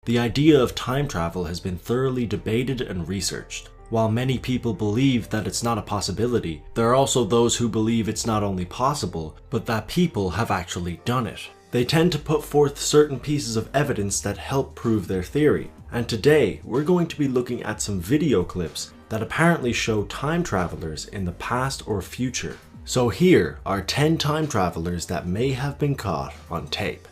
The idea of time travel has been thoroughly debated and researched. While many people believe that it's not a possibility, there are also those who believe it's not only possible, but that people have actually done it. They tend to put forth certain pieces of evidence that help prove their theory. And today, we're going to be looking at some video clips that apparently show time travelers in the past or future. So here are 10 time travelers that may have been caught on tape.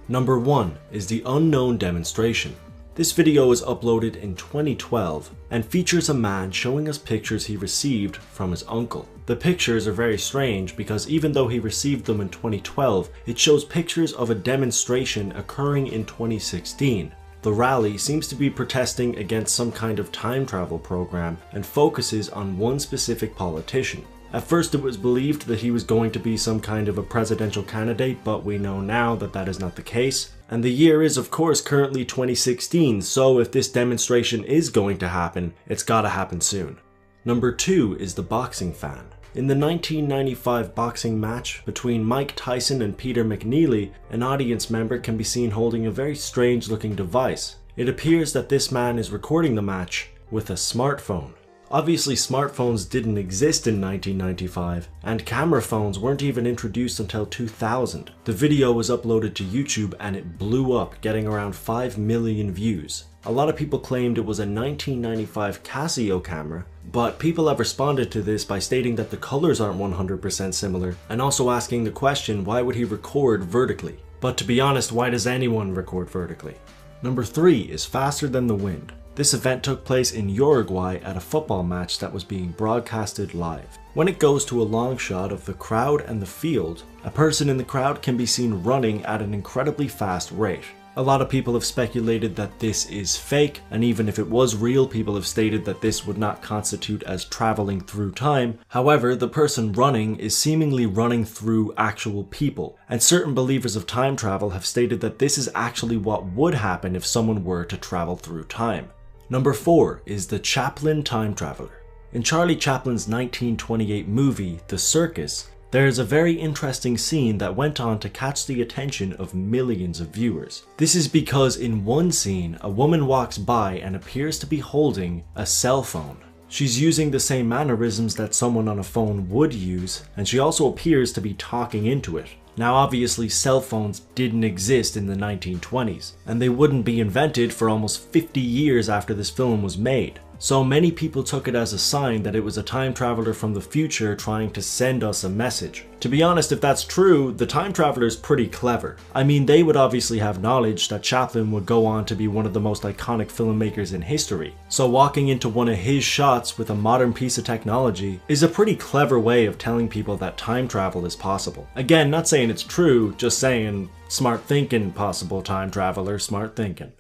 Number 1 is the unknown demonstration. This video was uploaded in 2012 and features a man showing us pictures he received from his uncle. The pictures are very strange because even though he received them in 2012, it shows pictures of a demonstration occurring in 2016. The rally seems to be protesting against some kind of time travel program and focuses on one specific politician. At first it was believed that he was going to be some kind of a presidential candidate, but we know now that that is not the case. And the year is of course currently 2016, so if this demonstration is going to happen, it's gotta happen soon. Number 2 is the boxing fan. In the 1995 boxing match between Mike Tyson and Peter McNeely, an audience member can be seen holding a very strange looking device. It appears that this man is recording the match with a smartphone. Obviously smartphones didn't exist in 1995, and camera phones weren't even introduced until 2000. The video was uploaded to YouTube and it blew up, getting around 5 million views. A lot of people claimed it was a 1995 Casio camera, but people have responded to this by stating that the colors aren't 100% similar, and also asking the question, why would he record vertically? But to be honest, why does anyone record vertically? Number 3 is faster than the wind. This event took place in Uruguay at a football match that was being broadcasted live. When it goes to a long shot of the crowd and the field, a person in the crowd can be seen running at an incredibly fast rate. A lot of people have speculated that this is fake, and even if it was real, people have stated that this would not constitute as traveling through time. However, the person running is seemingly running through actual people, and certain believers of time travel have stated that this is actually what would happen if someone were to travel through time. Number 4 is the Chaplin time traveler. In Charlie Chaplin's 1928 movie, The Circus, there is a very interesting scene that went on to catch the attention of millions of viewers. This is because in one scene, a woman walks by and appears to be holding a cell phone. She's using the same mannerisms that someone on a phone would use, and she also appears to be talking into it. Now obviously cell phones didn't exist in the 1920s, and they wouldn't be invented for almost 50 years after this film was made. So many people took it as a sign that it was a time traveler from the future trying to send us a message. To be honest, if that's true, the time traveler is pretty clever. I mean, they would obviously have knowledge that Chaplin would go on to be one of the most iconic filmmakers in history. So walking into one of his shots with a modern piece of technology is a pretty clever way of telling people that time travel is possible. Again, not saying it's true, just saying smart thinking, possible time traveler, smart thinking.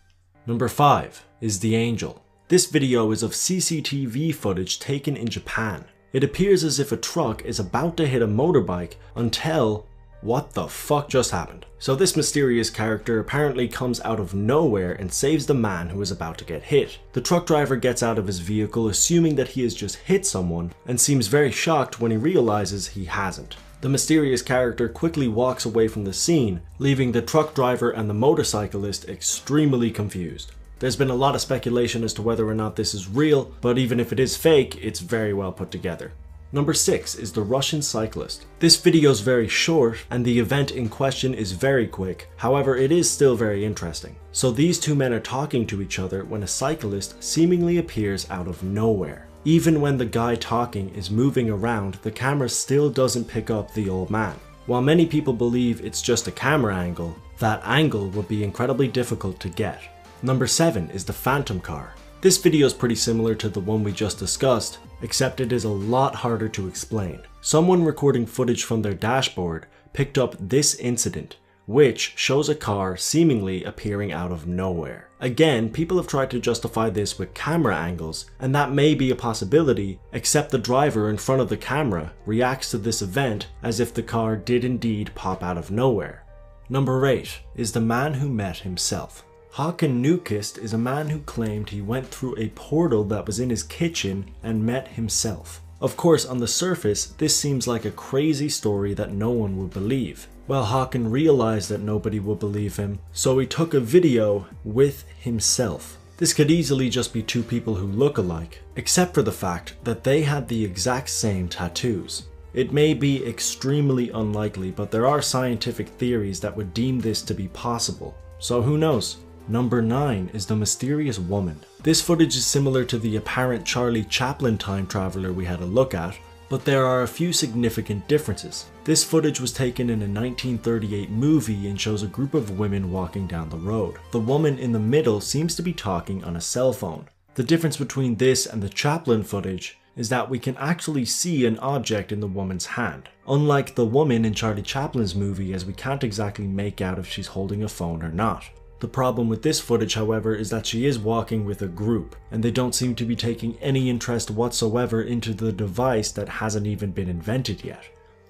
Number 5 is the Angel. This video is of CCTV footage taken in Japan. It appears as if a truck is about to hit a motorbike until what the fuck just happened? So this mysterious character apparently comes out of nowhere and saves the man who is about to get hit. The truck driver gets out of his vehicle assuming that he has just hit someone and seems very shocked when he realizes he hasn't. The mysterious character quickly walks away from the scene, leaving the truck driver and the motorcyclist extremely confused. There's been a lot of speculation as to whether or not this is real, but even if it is fake, it's very well put together. Number 6 is the Russian cyclist. This video is very short and the event in question is very quick, however it is still very interesting. So these two men are talking to each other when a cyclist seemingly appears out of nowhere. Even when the guy talking is moving around, the camera still doesn't pick up the old man. While many people believe it's just a camera angle, that angle would be incredibly difficult to get. Number 7 is the Phantom car. This video is pretty similar to the one we just discussed, except it is a lot harder to explain. Someone recording footage from their dashboard picked up this incident, which shows a car seemingly appearing out of nowhere. Again, people have tried to justify this with camera angles, and that may be a possibility, except the driver in front of the camera reacts to this event as if the car did indeed pop out of nowhere. Number 8 is the man who met himself. Håkan Nykvist is a man who claimed he went through a portal that was in his kitchen and met himself. Of course, on the surface, this seems like a crazy story that no one would believe. Well, Hawken realized that nobody would believe him, so he took a video with himself. This could easily just be two people who look alike, except for the fact that they had the exact same tattoos. It may be extremely unlikely, but there are scientific theories that would deem this to be possible. So who knows? Number 9 is the mysterious woman. This footage is similar to the apparent Charlie Chaplin time traveler we had a look at, but there are a few significant differences. This footage was taken in a 1938 movie and shows a group of women walking down the road. The woman in the middle seems to be talking on a cell phone. The difference between this and the Chaplin footage is that we can actually see an object in the woman's hand, unlike the woman in Charlie Chaplin's movie, as we can't exactly make out if she's holding a phone or not. The problem with this footage, however, is that she is walking with a group, and they don't seem to be taking any interest whatsoever into the device that hasn't even been invented yet.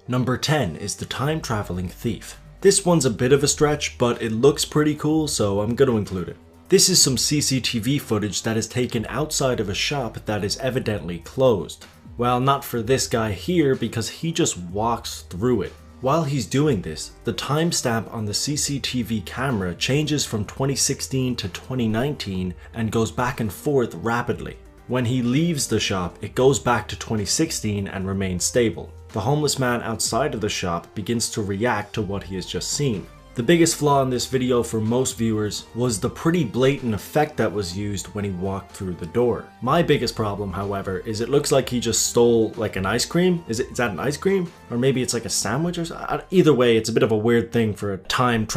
Number 10 is the time traveling thief. This one's a bit of a stretch, but it looks pretty cool, so I'm going to include it. This is some CCTV footage that is taken outside of a shop that is evidently closed. Well, not for this guy here, because he just walks through it. While he's doing this, the timestamp on the CCTV camera changes from 2016 to 2019 and goes back and forth rapidly. When he leaves the shop, it goes back to 2016 and remains stable. The homeless man outside of the shop begins to react to what he has just seen. The biggest flaw in this video for most viewers was the pretty blatant effect that was used when he walked through the door. My biggest problem, however, is it looks like he just stole like an ice cream. Is that an ice cream? Or maybe it's like a sandwich or something? Either way, it's a bit of a weird thing for a time travel